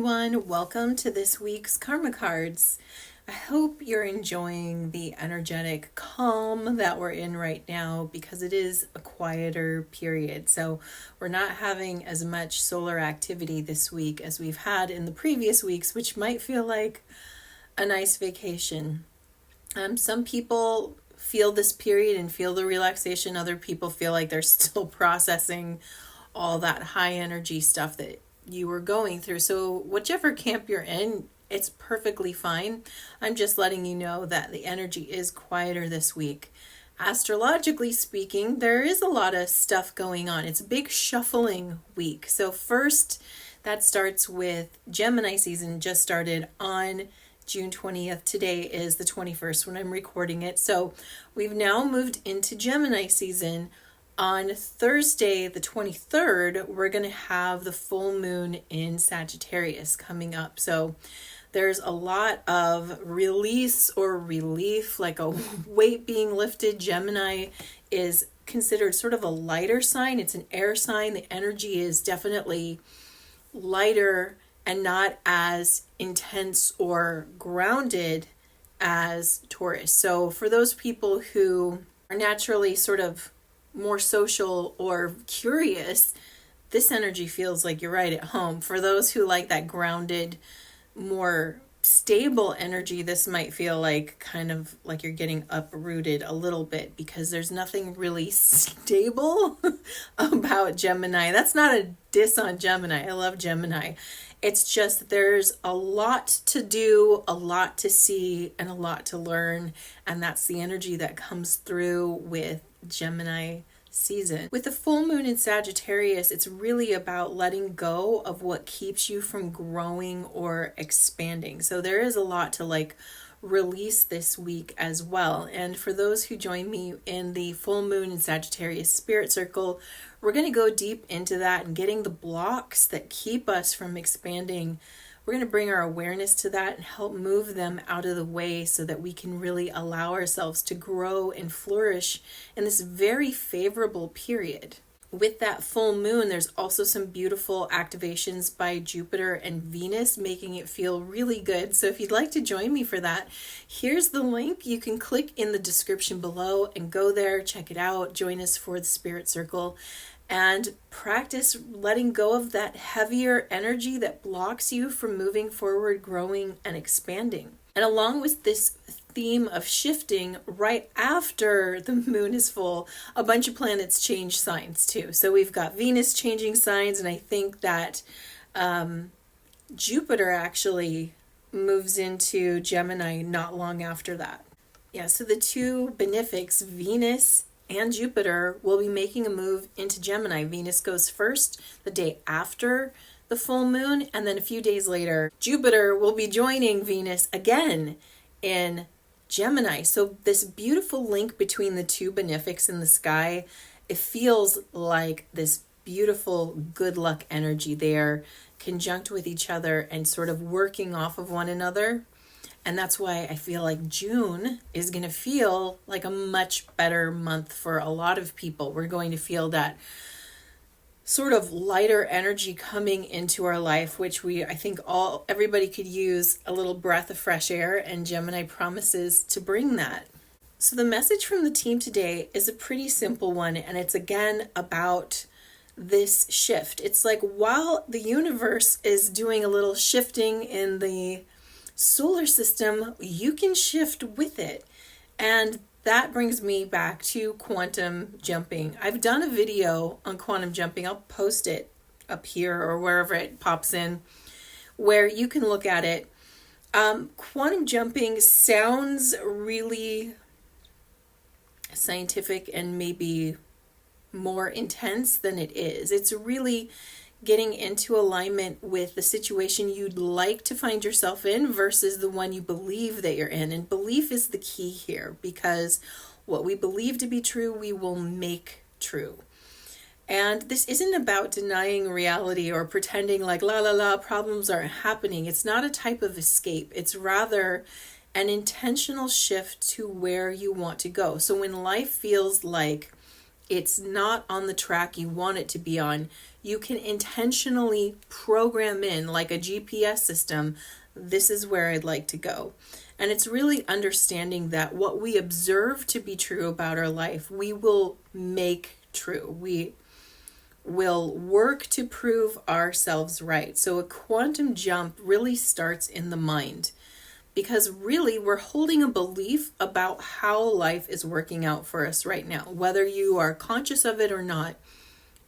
everyone. Welcome to this week's Karma Cards. I hope you're enjoying the energetic calm that we're in right now because it is a quieter period. So we're not having as much solar activity this week as we've had in the previous weeks, which might feel like a nice vacation. Some people feel this period and feel the relaxation. Other people feel like they're still processing all that high energy stuff that you were going through. So whichever camp you're in, it's perfectly fine. I'm just letting you know that the energy is quieter this week. Astrologically speaking, there is a lot of stuff going on. It's a big shuffling week. So first, that starts with Gemini season, just started on June 20th. Today is the 21st when I'm recording it. So we've now moved into Gemini season. On Thursday, the 23rd, we're going to have the full moon in Sagittarius coming up. So there's a lot of release or relief, like a weight being lifted. Gemini is considered sort of a lighter sign. It's an air sign. The energy is definitely lighter and not as intense or grounded as Taurus. So for those people who are naturally sort of more social or curious, this energy feels like you're right at home. For those who like that grounded, more stable energy, this might feel like kind of like you're getting uprooted a little bit because there's nothing really stable about Gemini. That's not a diss on Gemini. I love Gemini. It's just there's a lot to do, a lot to see, and a lot to learn. And that's the energy that comes through with Gemini season. With the full moon in Sagittarius, it's really about letting go of what keeps you from growing or expanding. So there is a lot to release this week as well. And for those who join me in the full moon in Sagittarius spirit circle, we're going to go deep into that and getting the blocks that keep us from expanding. We're going to bring our awareness to that and help move them out of the way so that we can really allow ourselves to grow and flourish in this very favorable period. With that full moon, there's also some beautiful activations by Jupiter and Venus, making it feel really good. So if you'd like to join me for that, here's the link. You can click in the description below and go there, check it out, join us for the Spirit Circle, and practice letting go of that heavier energy that blocks you from moving forward, growing, and expanding. And along with this theme of shifting, right after the moon is full, a bunch of planets change signs too. So we've got Venus changing signs, and I think that Jupiter actually moves into Gemini not long after that. Yeah, so the two benefics, Venus and Jupiter, will be making a move into Gemini. Venus goes first the day after the full moon, and then a few days later, Jupiter will be joining Venus again in Gemini. So this beautiful link between the two benefics in the sky, it feels like this beautiful good luck energy there, conjunct with each other and sort of working off of one another. And that's why I feel like June is going to feel like a much better month for a lot of people. We're going to feel that sort of lighter energy coming into our life, which I think everybody could use a little breath of fresh air, and Gemini promises to bring that. So the message from the team today is a pretty simple one, and it's again about this shift. It's like while the universe is doing a little shifting in the solar system, you can shift with it. And that brings me back to quantum jumping. I've done a video on quantum jumping. I'll post it up here or wherever it pops in, where you can look at it. Quantum jumping sounds really scientific and maybe more intense than it is. It's really getting into alignment with the situation you'd like to find yourself in versus the one you believe that you're in. And belief is the key here, because what we believe to be true, we will make true. And this isn't about denying reality or pretending like problems aren't happening. It's not a type of escape. It's rather an intentional shift to where you want to go. So when life feels like it's not on the track you want it to be on, you can intentionally program in, like a GPS system, this is where I'd like to go. And it's really understanding that what we observe to be true about our life, we will make true. We will work to prove ourselves right. So a quantum jump really starts in the mind, because really we're holding a belief about how life is working out for us right now. Whether you are conscious of it or not,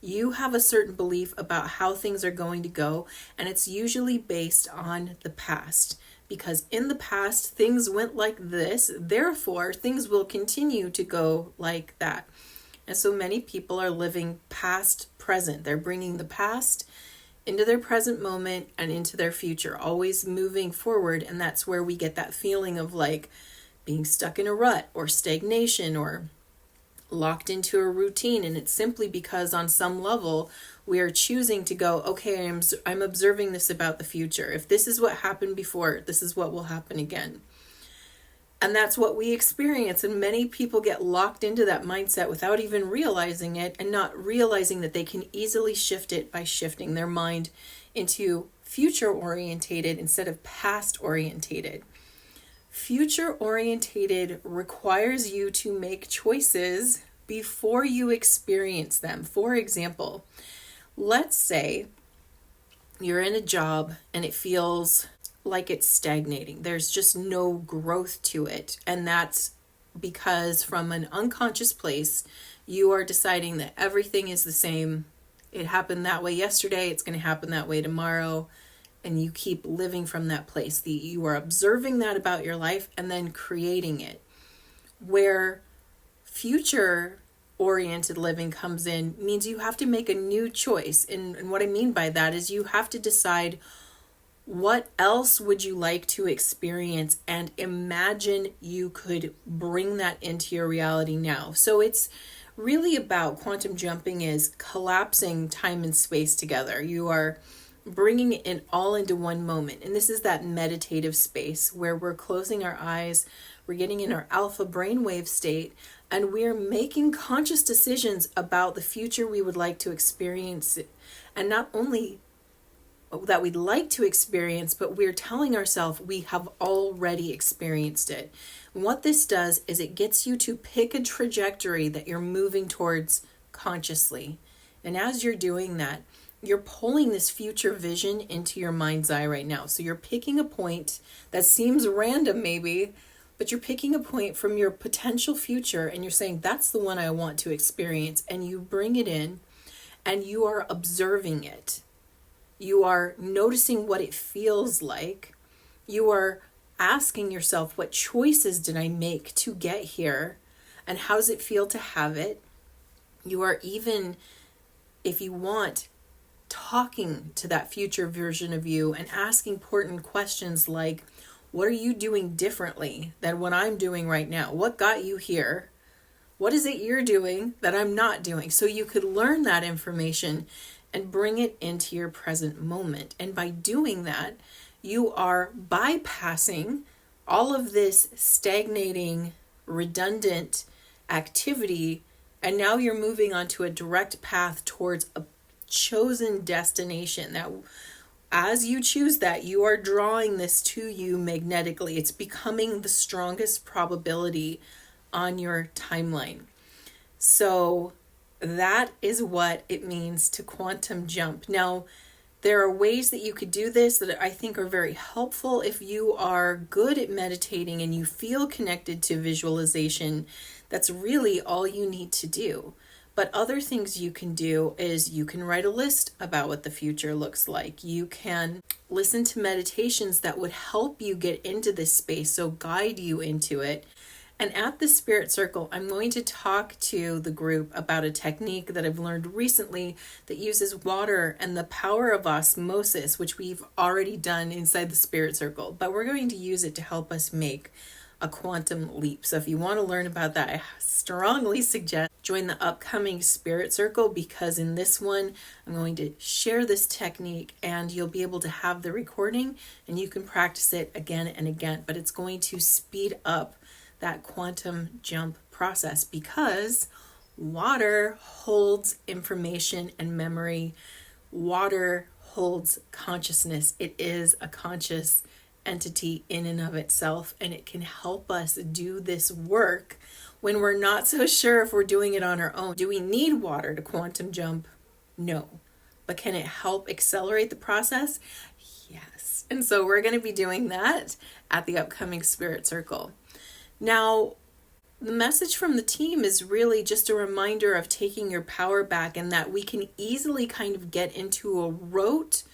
you have a certain belief about how things are going to go, and it's usually based on the past. Because in the past, things went like this, therefore things will continue to go like that. And so many people are living past present. They're bringing the past into their present moment and into their future, always moving forward. And that's where we get that feeling of like being stuck in a rut or stagnation or locked into a routine. And it's simply because on some level we are choosing to go, okay, I'm observing this about the future. If this is what happened before, this is what will happen again. And that's what we experience. And many people get locked into that mindset without even realizing it, and not realizing that they can easily shift it by shifting their mind into future orientated instead of past orientated. Future orientated requires you to make choices before you experience them. For example, let's say you're in a job and it feels like it's stagnating. There's just no growth to it. And that's because from an unconscious place, you are deciding that everything is the same. It happened that way yesterday. It's going to happen that way tomorrow. And you keep living from that place. You are observing that about your life and then creating it. Where future oriented living comes in means you have to make a new choice. And what I mean by that is you have to decide, what else would you like to experience, and imagine you could bring that into your reality now. So it's really about quantum jumping is collapsing time and space together. You are bringing it all into one moment. And this is that meditative space where we're closing our eyes, we're getting in our alpha brainwave state, and we're making conscious decisions about the future we would like to experience. And not only that we'd like to experience, but we're telling ourselves we have already experienced it. And what this does is it gets you to pick a trajectory that you're moving towards consciously. And as you're doing that, you're pulling this future vision into your mind's eye right now. So you're picking a point that seems random maybe, but you're picking a point from your potential future and you're saying, that's the one I want to experience. And you bring it in and you are observing it. You are noticing what it feels like. You are asking yourself, what choices did I make to get here? And how does it feel to have it? You are even, if you want, talking to that future version of you and asking important questions like, what are you doing differently than what I'm doing right now? What got you here? What is it you're doing that I'm not doing? So you could learn that information and bring it into your present moment. And by doing that, you are bypassing all of this stagnating, redundant activity, and now you're moving on to a direct path towards a chosen destination. That as you choose that, you are drawing this to you magnetically. It's becoming the strongest probability on your timeline. So that is what it means to quantum jump. Now, there are ways that you could do this that I think are very helpful if you are good at meditating and you feel connected to visualization. That's really all you need to do. But other things you can do is you can write a list about what the future looks like. You can listen to meditations that would help you get into this space, so guide you into it. And at the Spirit Circle, I'm going to talk to the group about a technique that I've learned recently that uses water and the power of osmosis, which we've already done inside the Spirit Circle. But we're going to use it to help us make a quantum leap. So if you want to learn about that, I strongly suggest join the upcoming Spirit Circle, because in this one, I'm going to share this technique and you'll be able to have the recording and you can practice it again and again. But it's going to speed up that quantum jump process, because Water holds information and memory. Water holds consciousness. It is a conscious entity in and of itself, and it can help us do this work when we're not so sure if we're doing it on our own. Do we need water to quantum jump? No. But can it help accelerate the process? Yes. And so we're going to be doing that at the upcoming Spirit Circle. Now, the message from the team is really just a reminder of taking your power back, and that we can easily kind of get into a rote,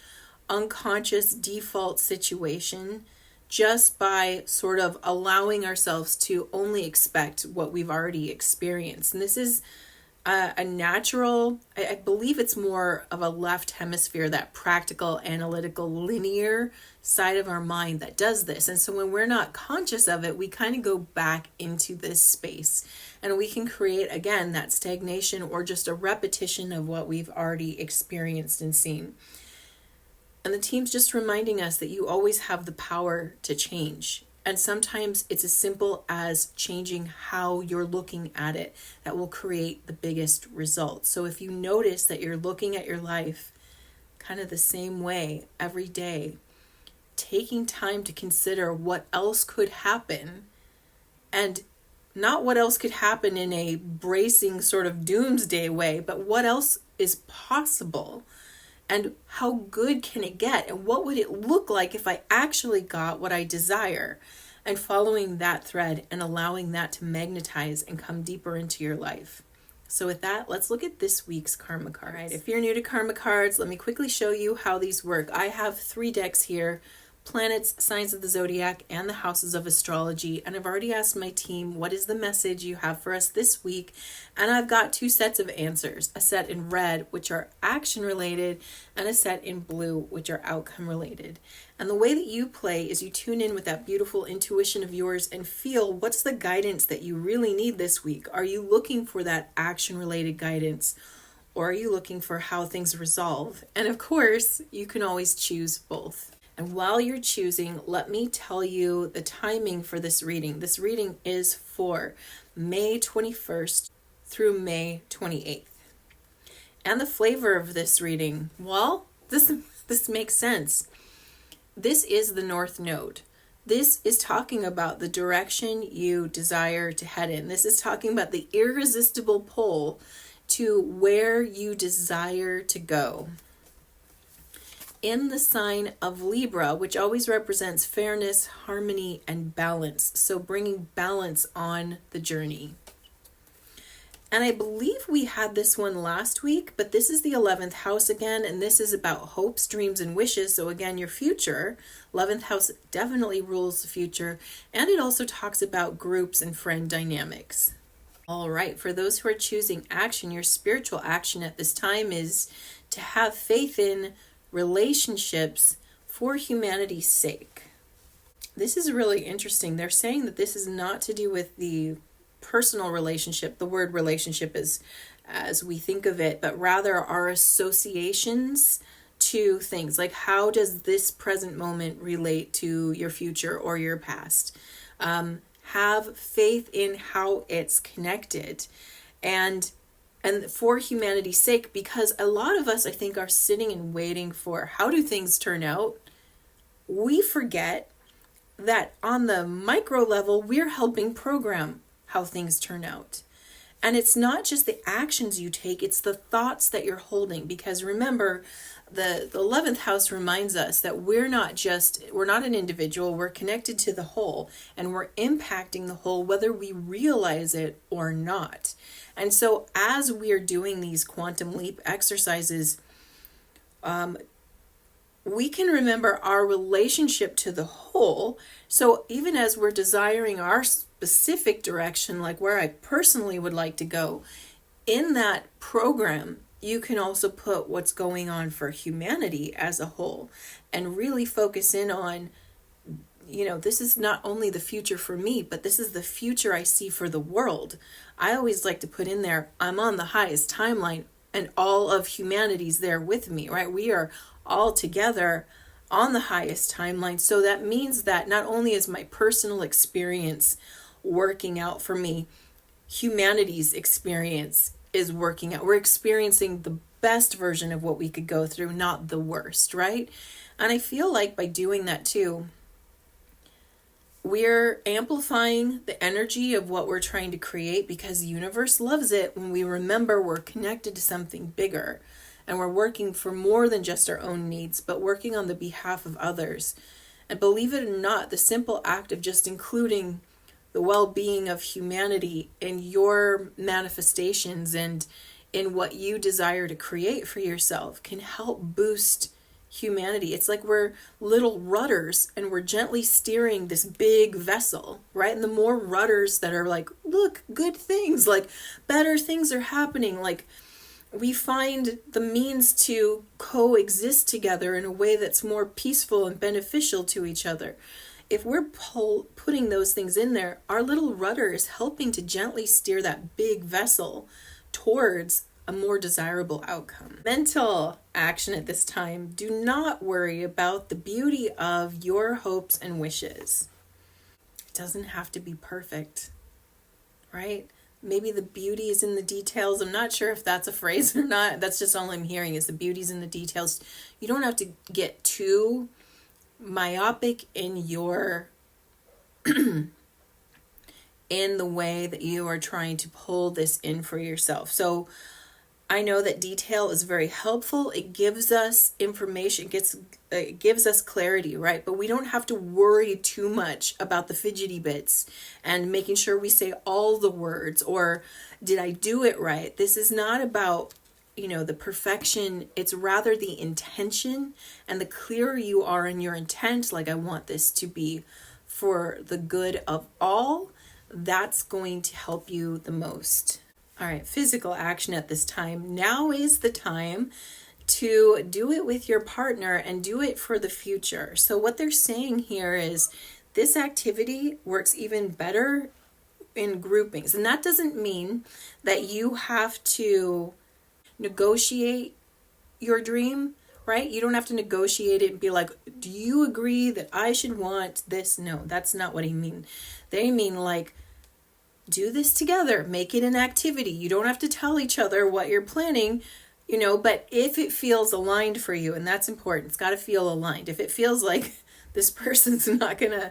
unconscious default situation just by sort of allowing ourselves to only expect what we've already experienced. And this is a natural, I believe it's more of a left hemisphere, that practical, analytical, linear side of our mind that does this. And so when we're not conscious of it, we kind of go back into this space, and we can create, again, that stagnation or just a repetition of what we've already experienced and seen. And the team's just reminding us that you always have the power to change. And sometimes it's as simple as changing how you're looking at it that will create the biggest results. So if you notice that you're looking at your life kind of the same way every day, taking time to consider what else could happen, and not what else could happen in a bracing sort of doomsday way, but what else is possible. And how good can it get? And what would it look like if I actually got what I desire? And following that thread and allowing that to magnetize and come deeper into your life. So with that, let's look at this week's karma cards. All right, if you're new to karma cards, let me quickly show you how these work. I have 3 decks here: planets, signs of the zodiac, and the houses of astrology. And I've already asked my team, what is the message you have for us this week? And I've got 2 sets of answers, a set in red, which are action related, and a set in blue, which are outcome related. And the way that you play is you tune in with that beautiful intuition of yours and feel what's the guidance that you really need this week. Are you looking for that action related guidance, or are you looking for how things resolve? And of course, you can always choose both. And while you're choosing, let me tell you the timing for this reading. This reading is for May 21st through May 28th. And the flavor of this reading, well, this makes sense. This is the North Node. This is talking about the direction you desire to head in. This is talking about the irresistible pull to where you desire to go. In the sign of Libra, which always represents fairness, harmony, and balance. So bringing balance on the journey. And I believe we had this one last week, but this is the 11th house again, and this is about hopes, dreams, and wishes. So again, your future. 11th house definitely rules the future, and it also talks about groups and friend dynamics. All right, for those who are choosing action, your spiritual action at this time is to have faith in relationships for humanity's sake. This is really interesting. They're saying that this is not to do with the personal relationship, the word relationship is as we think of it, but rather our associations to things. Like, how does this present moment relate to your future or your past? Have faith in how it's connected. And for humanity's sake, because a lot of us, I think, are sitting and waiting for how do things turn out. We forget that on the micro level, we're helping program how things turn out. And it's not just the actions you take, it's the thoughts that you're holding. Because remember, the 11th house reminds us that we're not an individual, we're connected to the whole, and we're impacting the whole whether we realize it or not. And so as we are doing these quantum leap exercises, we can remember our relationship to the whole. So even as we're desiring our specific direction, like where I personally would like to go, in that program, you can also put what's going on for humanity as a whole and really focus in on, this is not only the future for me, but this is the future I see for the world. I always like to put in there, I'm on the highest timeline and all of humanity's there with me, right? We are all together on the highest timeline. So that means that not only is my personal experience working out for me, humanity's experience is working out. We're experiencing the best version of what we could go through, not the worst, right? And I feel like by doing that too, we're amplifying the energy of what we're trying to create, because the universe loves it when we remember we're connected to something bigger and we're working for more than just our own needs, but working on the behalf of others. And believe it or not, the simple act of just including the well-being of humanity in your manifestations and in what you desire to create for yourself can help boost humanity. It's like we're little rudders and we're gently steering this big vessel, right? And the more rudders that are like, look, good things, like better things are happening, like we find the means to coexist together in a way that's more peaceful and beneficial to each other. If we're putting those things in there, our little rudder is helping to gently steer that big vessel towards a more desirable outcome. Mental action at this time. Do not worry about the beauty of your hopes and wishes. It doesn't have to be perfect, right? Maybe the beauty is in the details. I'm not sure if that's a phrase or not. That's just all I'm hearing is the beauty's in the details. You don't have to get too myopic in your in the way that you are trying to pull this in for yourself. So I know that detail is very helpful. It gives us information, it gives us clarity, right? But we don't have to worry too much about the fidgety bits and making sure we say all the words, or did I do it right? This is not about, the perfection. It's rather the intention, and the clearer you are in your intent, like I want this to be for the good of all, that's going to help you the most. All right, physical action at this time. Now is the time to do it with your partner and do it for the future. So what they're saying here is this activity works even better in groupings. And that doesn't mean that you have to negotiate your dream, right? You don't have to negotiate it and be like, do you agree that I should want this? No, that's not what I mean. They mean like, do this together, make it an activity. You don't have to tell each other what you're planning, but if it feels aligned for you, and that's important, it's got to feel aligned. If it feels like this person's not going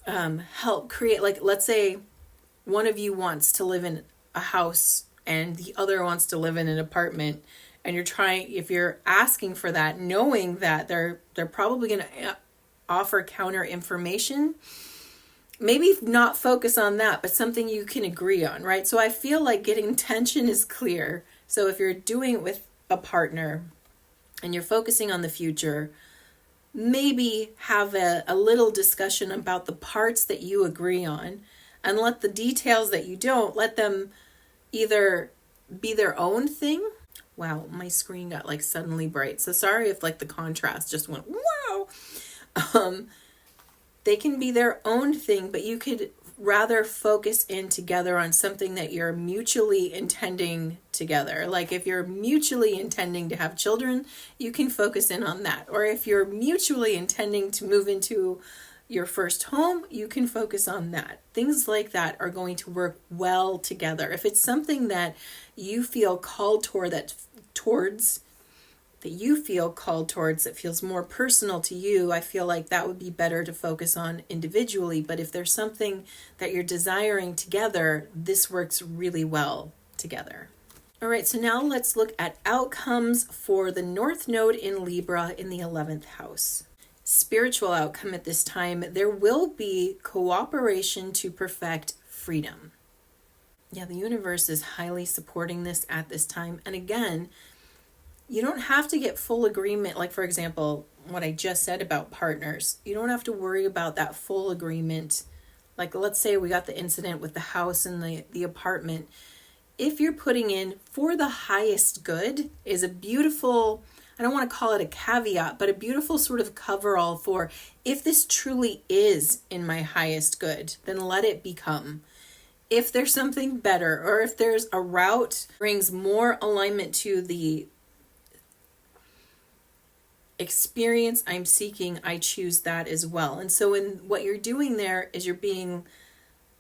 to help create, like, let's say one of you wants to live in a house and the other wants to live in an apartment, and if you're asking for that, knowing that they're probably going to offer counter information, maybe not focus on that, but something you can agree on, right? So I feel like getting tension is clear. So if you're doing it with a partner and you're focusing on the future, maybe have a little discussion about the parts that you agree on, and let the details that you don't, let them either be their own thing. Wow, my screen got like suddenly bright. So sorry if like the contrast just went, wow. They can be their own thing, but you could rather focus in together on something that you're mutually intending together. Like if you're mutually intending to have children, you can focus in on that. Or if you're mutually intending to move into your first home, you can focus on that. Things like that are going to work well together. If it's something that you feel called towards, that feels more personal to you, I feel like that would be better to focus on individually. But if there's something that you're desiring together, this works really well together. All right, so now let's look at outcomes for the North Node in Libra in the 11th house. Spiritual outcome at this time, there will be cooperation to perfect freedom. Yeah, the universe is highly supporting this at this time. And again, you don't have to get full agreement. Like, for example, what I just said about partners, you don't have to worry about that full agreement. Like, let's say we got the incident with the house and the apartment. If you're putting in for the highest good is a beautiful, I don't want to call it a caveat, but a beautiful sort of coverall for if this truly is in my highest good, then let it become. If there's something better, or if there's a route that brings more alignment to the experience I'm seeking, I choose that as well. And so in what you're doing there is you're being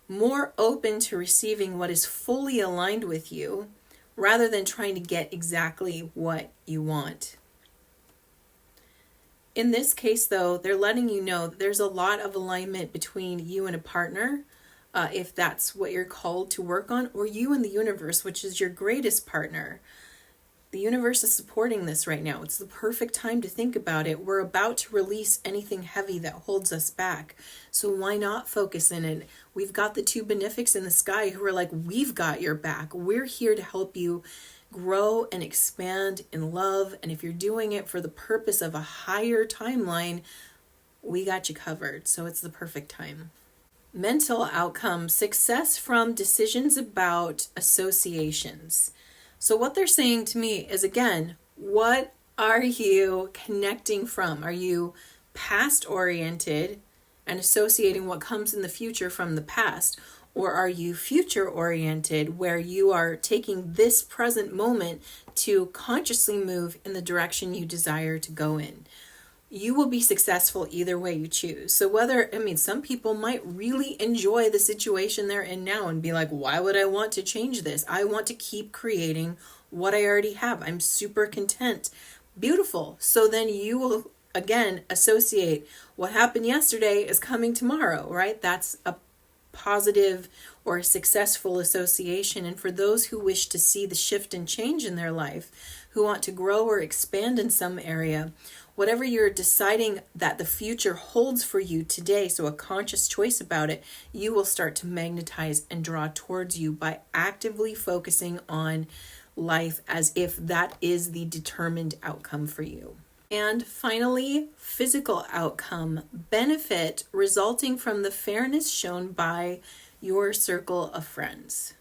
more open to receiving what is fully aligned with you rather than trying to get exactly what you want. In this case, though, they're letting you know that there's a lot of alignment between you and a partner, if that's what you're called to work on, or you and the universe, which is your greatest partner. The universe is supporting this right now. It's the perfect time to think about it. We're about to release anything heavy that holds us back. So why not focus in it? We've got the two benefics in the sky who are like, we've got your back. We're here to help you grow and expand in love. And if you're doing it for the purpose of a higher timeline, we got you covered. So it's the perfect time. Mental outcome, success from decisions about associations. So what they're saying to me is, again, what are you connecting from? Are you past oriented and associating what comes in the future from the past? Or are you future oriented, where you are taking this present moment to consciously move in the direction you desire to go in? You will be successful either way you choose. So some people might really enjoy the situation they're in now and be like, why would I want to change this? I want to keep creating what I already have. I'm super content. Beautiful. So then you will, again, associate what happened yesterday is coming tomorrow, right? That's a positive or successful association. And for those who wish to see the shift and change in their life, who want to grow or expand in some area, whatever you're deciding that the future holds for you today, so a conscious choice about it, you will start to magnetize and draw towards you by actively focusing on life as if that is the determined outcome for you. And finally, physical outcome, benefit resulting from the fairness shown by your circle of friends.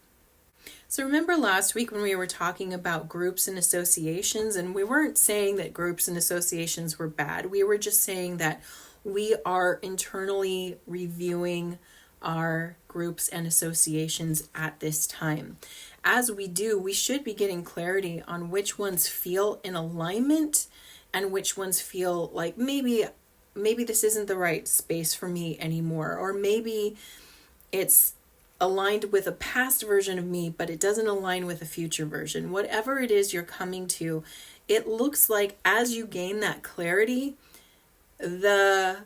So remember last week when we were talking about groups and associations, and we weren't saying that groups and associations were bad. We were just saying that we are internally reviewing our groups and associations at this time. As we do, we should be getting clarity on which ones feel in alignment and which ones feel like maybe this isn't the right space for me anymore, or maybe it's aligned with a past version of me, but it doesn't align with a future version. Whatever it is you're coming to, it looks like as you gain that clarity, the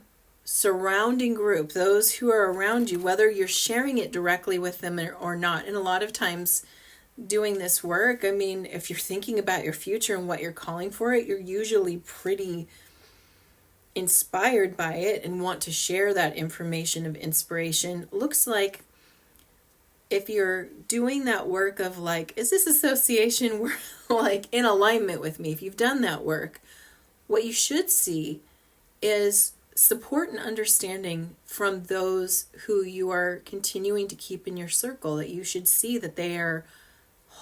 surrounding group, those who are around you, whether you're sharing it directly with them or not, and a lot of times doing this work, if you're thinking about your future and what you're calling for it, you're usually pretty inspired by it and want to share that information of inspiration. Looks like if you're doing that work of like, is this association like in alignment with me? If you've done that work, what you should see is support and understanding from those who you are continuing to keep in your circle, that you should see that they are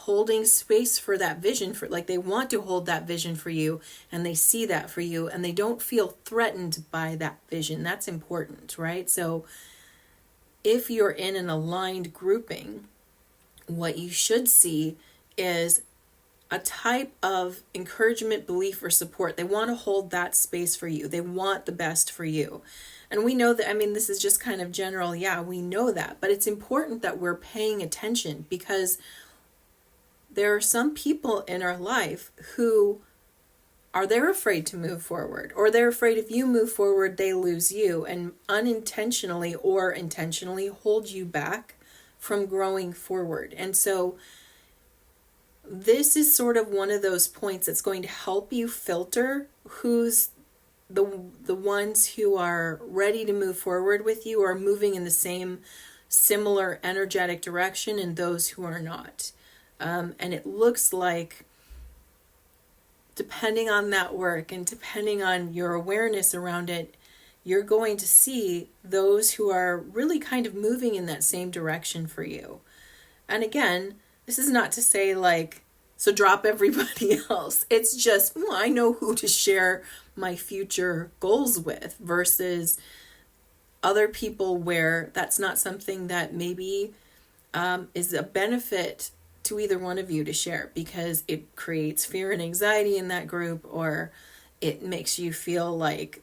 holding space for that vision, for like they want to hold that vision for you, and they see that for you, and they don't feel threatened by that vision. That's important, right? So if you're in an aligned grouping, what you should see is a type of encouragement, belief, or support. They want to hold that space for you. They want the best for you. And we know that, this is just kind of general. Yeah, we know that. But it's important that we're paying attention, because there are some people in our life who they're afraid to move forward, or they're afraid if you move forward, they lose you, and unintentionally or intentionally hold you back from growing forward. And so this is sort of one of those points that's going to help you filter who's the ones who are ready to move forward with you, or moving in the same similar energetic direction, and those who are not. And it looks like, depending on that work and depending on your awareness around it, you're going to see those who are really kind of moving in that same direction for you. And again, this is not to say like, so drop everybody else. It's just, I know who to share my future goals with, versus other people where that's not something that maybe is a benefit to either one of you to share, because it creates fear and anxiety in that group, or it makes you feel like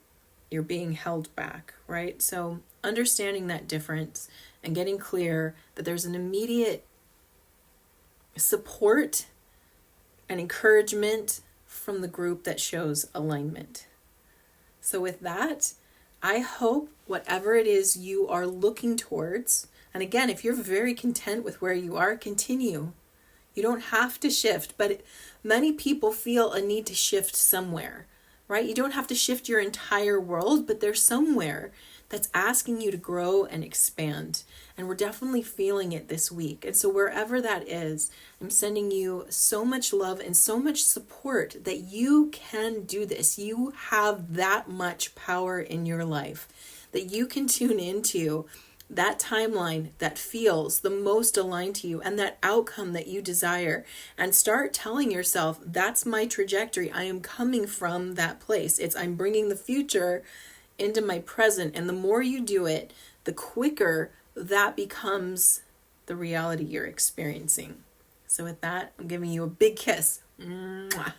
you're being held back, right? So understanding that difference and getting clear that there's an immediate support and encouragement from the group that shows alignment. So with that, I hope whatever it is you are looking towards, and again, if you're very content with where you are, continue. You don't have to shift, but many people feel a need to shift somewhere, right? You don't have to shift your entire world, but there's somewhere that's asking you to grow and expand. And we're definitely feeling it this week. And so wherever that is, I'm sending you so much love and so much support that you can do this. You have that much power in your life that you can tune into that timeline that feels the most aligned to you and that outcome that you desire, and start telling yourself, that's my trajectory. I am coming from that place. I'm bringing the future into my present. And the more you do it, the quicker that becomes the reality you're experiencing. So with that, I'm giving you a big kiss. Mwah.